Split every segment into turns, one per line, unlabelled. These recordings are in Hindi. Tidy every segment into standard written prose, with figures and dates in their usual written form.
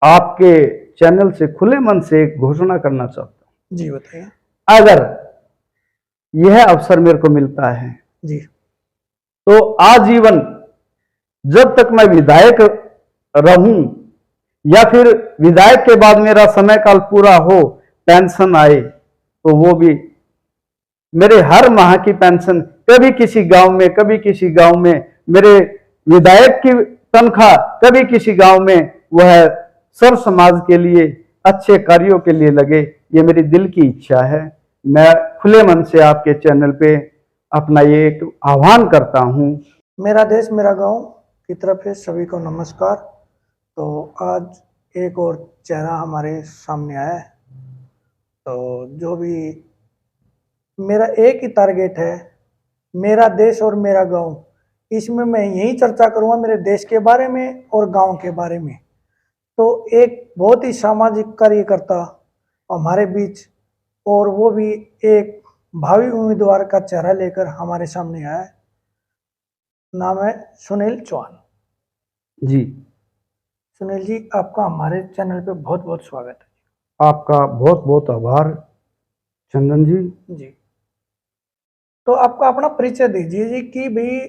आपके चैनल से खुले मन से एक घोषणा करना चाहता हूँ।
जी बताइए।
अगर यह अवसर मेरे को मिलता है
जी
तो आजीवन जब तक मैं विधायक रहूं या फिर विधायक के बाद मेरा समय काल पूरा हो, पेंशन आए तो वो भी मेरे हर माह की पेंशन, कभी किसी गांव में कभी किसी गांव में, मेरे विधायक की तनख्वाह कभी किसी गांव में, वह सर्व समाज के लिए अच्छे कार्यों के लिए लगे, ये मेरी दिल की इच्छा है। मैं खुले मन से आपके चैनल पे अपना ये एक आह्वान करता हूं।
मेरा देश मेरा गांव की तरफ से सभी को नमस्कार। तो आज एक और चेहरा हमारे सामने आया है। तो जो भी मेरा एक ही टारगेट है, मेरा देश और मेरा गांव, इसमें मैं यही चर्चा करूंगा मेरे देश के बारे में और गांव के बारे में। तो एक बहुत ही सामाजिक कार्यकर्ता हमारे बीच, और वो भी एक भावी उम्मीदवार का चेहरा लेकर हमारे सामने आया है। नाम है सुनील चौहान
जी।
सुनील जी, आपका हमारे चैनल पे बहुत बहुत स्वागत है।
आपका बहुत बहुत आभार चंदन जी।
जी, तो आपका अपना परिचय दीजिए जी, कि भाई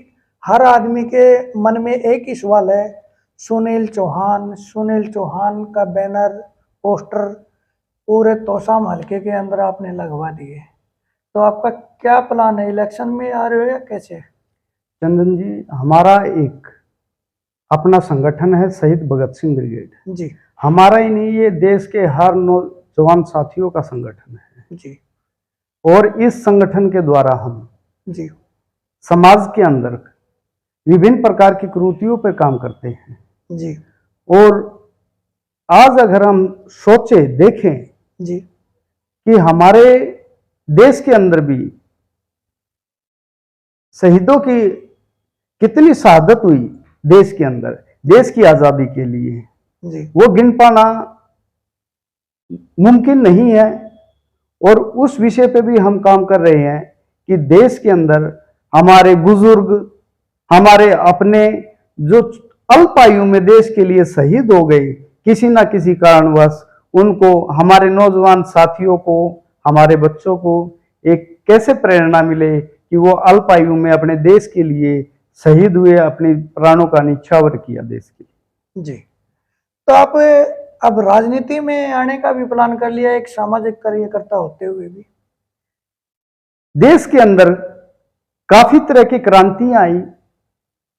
हर आदमी के मन में एक ही सवाल है, सुनील चौहान का बैनर पोस्टर पूरे तोशाम हल्के के अंदर आपने लगवा दिए। तो आपका क्या प्लान है, इलेक्शन में आ रहे हो या कैसे?
चंदन जी, हमारा एक अपना संगठन है शहीद भगत सिंह ब्रिगेड।
जी
हमारा ही नहीं, ये देश के हर नौजवान साथियों का संगठन है
जी
और इस संगठन के द्वारा हम
जी
समाज के अंदर विभिन्न प्रकार की कुरीतियों पर काम करते हैं।
जी
और आज अगर हम सोचे देखें
जी
कि हमारे देश के अंदर भी शहीदों की कितनी शहादत हुई देश के अंदर, देश की आजादी के लिए,
जी
वो गिन पाना मुमकिन नहीं है। और उस विषय पे भी हम काम कर रहे हैं कि देश के अंदर हमारे बुजुर्ग, हमारे अपने जो अल्प आयु में देश के लिए शहीद हो गए, किसी ना किसी कारणवश, उनको, हमारे नौजवान साथियों को, हमारे बच्चों को एक कैसे प्रेरणा मिले कि वो अल्प आयु में अपने देश के लिए शहीद हुए, अपने प्राणों का निछावर किया देश के लिए।
जी, तो आप अब राजनीति में आने का भी प्लान कर लिया, एक सामाजिक कार्यकर्ता होते हुए भी?
देश के अंदर काफी तरह की क्रांतियां आई,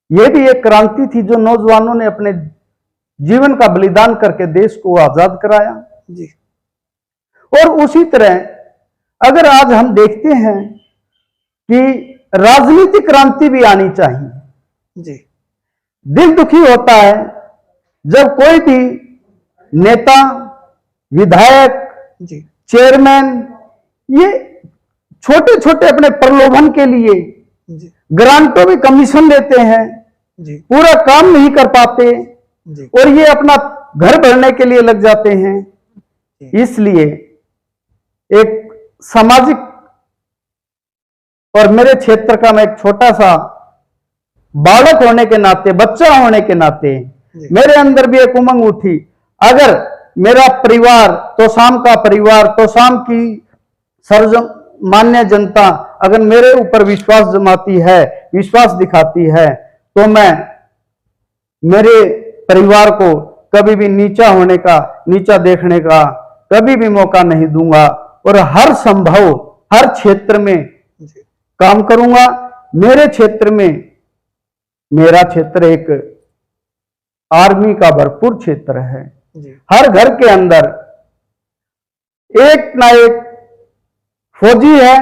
ये भी एक क्रांति थी जो नौजवानों ने अपने जीवन का बलिदान करके देश को आजाद कराया।
जी,
और उसी तरह अगर आज हम देखते हैं कि राजनीतिक क्रांति भी आनी चाहिए।
जी,
दिल दुखी होता है जब कोई भी नेता, विधायक,
जी,
चेयरमैन, ये छोटे छोटे अपने प्रलोभन के लिए
जी,
ग्रांटों में कमीशन लेते हैं,
जी,
पूरा काम नहीं कर पाते
जी,
और ये अपना घर भरने के लिए लग जाते हैं।
जी,
इसलिए एक सामाजिक, और मेरे क्षेत्र का मैं एक छोटा सा बालक होने के नाते, बच्चा होने के नाते मेरे अंदर भी एक उमंग उठी, अगर मेरा परिवार, तोशाम का परिवार, तोशाम की सर्वमान्य जनता अगर मेरे ऊपर विश्वास जमाती है, विश्वास दिखाती है, तो मैं मेरे परिवार को कभी भी नीचा होने का, नीचा देखने का कभी भी मौका नहीं दूंगा और हर संभव, हर क्षेत्र में काम करूंगा। मेरे क्षेत्र में, मेरा क्षेत्र एक आर्मी का भरपूर क्षेत्र है। हर घर के अंदर एक ना एक फौजी है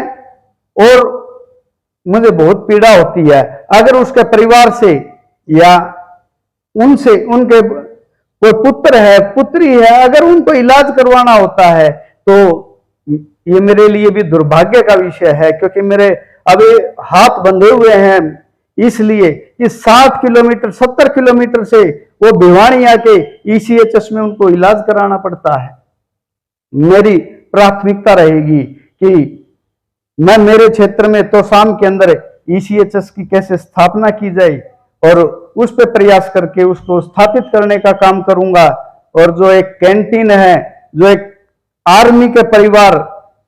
और मुझे बहुत पीड़ा होती है अगर उसके परिवार से या उनसे, उनके कोई पुत्र है, पुत्री है, अगर उनको इलाज करवाना होता है तो ये मेरे लिए भी दुर्भाग्य का विषय है, क्योंकि मेरे अभी हाथ बंधे हुए हैं, इसलिए कि 60 किलोमीटर 70 किलोमीटर से वो भिवानी आके ECHS में उनको इलाज कराना पड़ता है। मेरी प्राथमिकता रहेगी कि मैं मेरे क्षेत्र में तोशाम के अंदर ECHS की कैसे स्थापना की जाए और उस पर प्रयास करके उसको स्थापित करने का काम करूंगा। और जो एक कैंटीन है, जो एक आर्मी के परिवार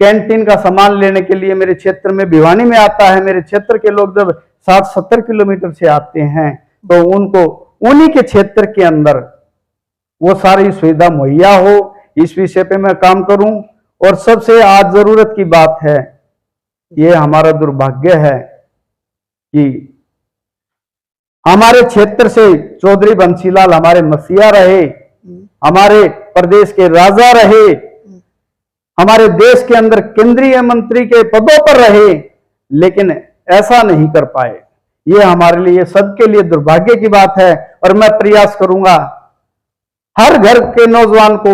कैंटीन का सामान लेने के लिए मेरे क्षेत्र में भिवानी में आता है, मेरे क्षेत्र के लोग जब 60-70 किलोमीटर से आते हैं तो उनको उन्हीं के क्षेत्र के अंदर वो सारी सुविधा मुहैया हो, इस विषय पे मैं काम करूं। और सबसे आज जरूरत की बात है, ये हमारा दुर्भाग्य है कि हमारे क्षेत्र से चौधरी बंसीलाल हमारे मसीहा रहे, हमारे प्रदेश के राजा रहे, हमारे देश के अंदर केंद्रीय मंत्री के पदों पर रहे, लेकिन ऐसा नहीं कर पाए। ये हमारे लिए, सबके लिए दुर्भाग्य की बात है। और मैं प्रयास करूंगा हर घर के नौजवान को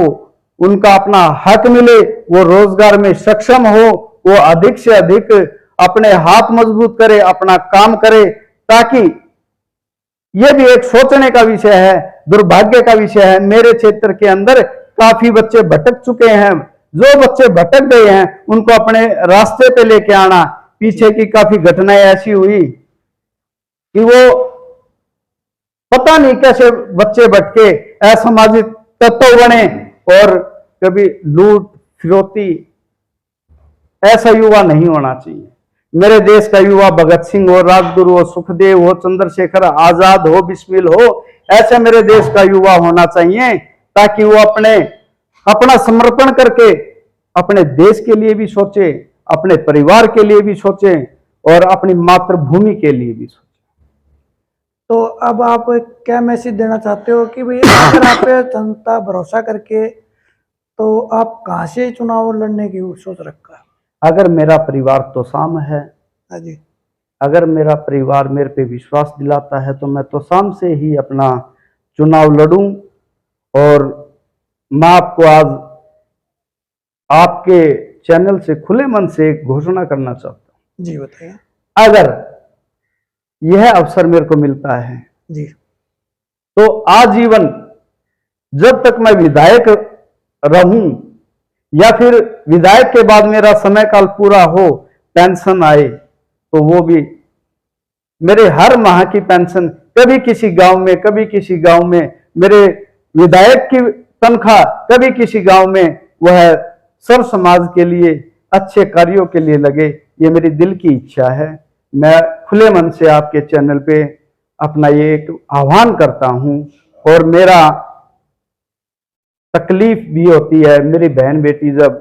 उनका अपना हक मिले, वो रोजगार में सक्षम हो, वो अधिक से अधिक अपने हाथ मजबूत करे, अपना काम करे, ताकि ये भी एक सोचने का विषय है, दुर्भाग्य का विषय है। मेरे क्षेत्र के अंदर काफी बच्चे भटक चुके हैं, जो बच्चे भटक गए हैं उनको अपने रास्ते पे लेके आना। पीछे की काफी घटनाएं ऐसी हुई कि वो पता नहीं कैसे बच्चे भटके, असामाजिक तत्व बने और कभी लूट फिरौती, ऐसा युवा नहीं होना चाहिए। मेरे देश का युवा भगत सिंह हो, राजगुरु हो, सुखदेव हो, चंद्रशेखर आजाद हो, बिस्मिल हो, ऐसे मेरे देश का युवा होना चाहिए, ताकि वो अपना समर्पण करके अपने देश के लिए भी सोचे, अपने परिवार के लिए भी सोचे और अपनी मातृभूमि के लिए भी सोचे।
तो अब आप क्या मैसेज देना चाहते हो कि भाई अगर आप पे जनता भरोसा करके, तो आप कहाँ से चुनाव लड़ने की सोच रखा है?
अगर मेरा परिवार तोशाम है,
हाँ जी,
अगर मेरा परिवार मेरे पे विश्वास दिलाता है तो मैं तोशाम से ही अपना चुनाव लड़ूं। और मैं आपको आज आपके चैनल से खुले मन से एक घोषणा करना चाहता हूं।
जी बताइए।
अगर यह अवसर मेरे को मिलता है
जी,
तो आजीवन जब तक मैं विधायक रहूं या फिर विधायक के बाद मेरा समय काल पूरा हो, पेंशन आए, तो वो भी मेरे हर माह की पेंशन, कभी किसी गांव में, कभी किसी गांव में, मेरे विधायक की तनख्वाह कभी किसी गांव में, वह सर्व समाज के लिए अच्छे कार्यों के लिए लगे। ये मेरी दिल की इच्छा है। मैं खुले मन से आपके चैनल पे अपना ये एक आह्वान करता हूं। और मेरा तकलीफ भी होती है, मेरी बहन बेटी जब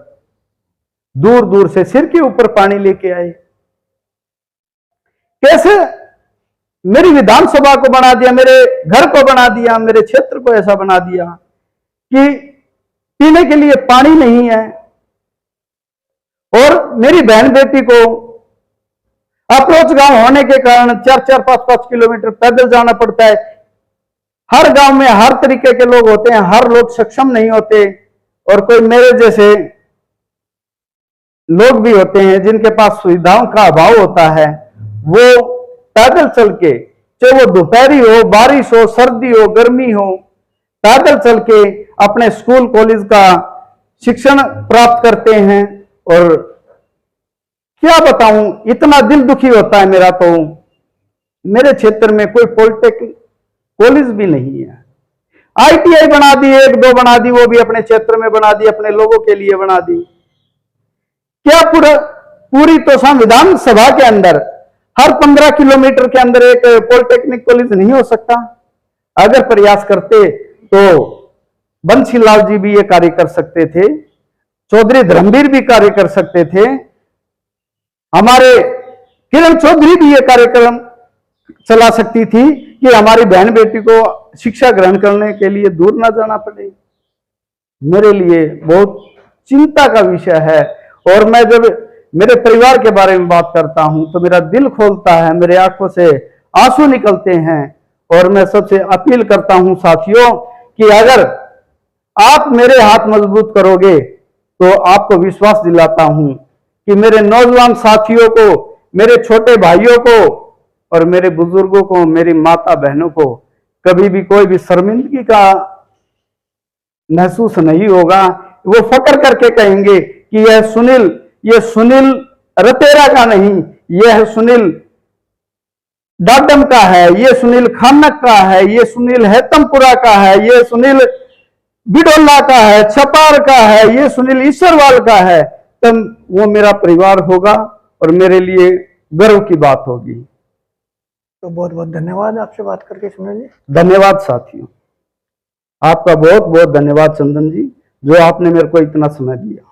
दूर दूर से सिर के ऊपर पानी लेके आए, कैसे मेरी विधानसभा को बना दिया, मेरे घर को बना दिया, मेरे क्षेत्र को ऐसा बना दिया कि पीने के लिए पानी नहीं है। और मेरी बहन बेटी को अप्रोच गांव होने के कारण 4-4, 5-5 किलोमीटर पैदल जाना पड़ता है। हर गांव में हर तरीके के लोग होते हैं, हर लोग सक्षम नहीं होते, और कोई मेरे जैसे लोग भी होते हैं जिनके पास सुविधाओं का अभाव होता है। वो पैदल चल के, चाहे वो दोपहरी हो, बारिश हो, सर्दी हो, गर्मी हो, पैदल चल के अपने स्कूल कॉलेज का शिक्षण प्राप्त करते हैं। और क्या बताऊं, इतना दिल दुखी होता है मेरा। तो मेरे क्षेत्र में कोई पॉलिटेक्निक कॉलेज भी नहीं है। ITI बना दी, 1-2 बना दी, वो भी अपने क्षेत्र में बना दी, अपने लोगों के लिए बना दी। क्या पूरी तोशाम विधानसभा के अंदर हर 15 किलोमीटर के अंदर एक पॉलिटेक्निक कॉलेज नहीं हो सकता? अगर प्रयास करते तो बंसीलाल जी भी ये कार्य कर सकते थे, चौधरी धर्मवीर भी कार्य कर सकते थे, हमारे किरण चौधरी भी ये कार्यक्रम चला सकती थी कि हमारी बहन बेटी को शिक्षा ग्रहण करने के लिए दूर ना जाना पड़े। मेरे लिए बहुत चिंता का विषय है। और मैं जब मेरे परिवार के बारे में बात करता हूं तो मेरा दिल खोलता है, मेरे आंखों से आंसू निकलते हैं। और मैं सबसे अपील करता हूं साथियों कि अगर आप मेरे हाथ मजबूत करोगे तो आपको विश्वास दिलाता हूं कि मेरे नौजवान साथियों को, मेरे छोटे भाइयों को और मेरे बुजुर्गों को, मेरी माता बहनों को कभी भी कोई भी शर्मिंदगी का महसूस नहीं होगा। वो फक्र करके कहेंगे कि ये सुनील रतेरा का नहीं, यह सुनील डाडम का है, ये सुनील खानक का है, ये सुनील हेतमपुरा का है, ये सुनील बिडोला का है, छपार का है, ये सुनील ईश्वरवाल का है, तब वो मेरा परिवार होगा और मेरे लिए गर्व की बात होगी।
तो बहुत बहुत धन्यवाद आपसे बात करके सुनील जी।
धन्यवाद साथियों, आपका बहुत बहुत धन्यवाद चंदन जी, जो आपने मेरे को इतना समय दिया।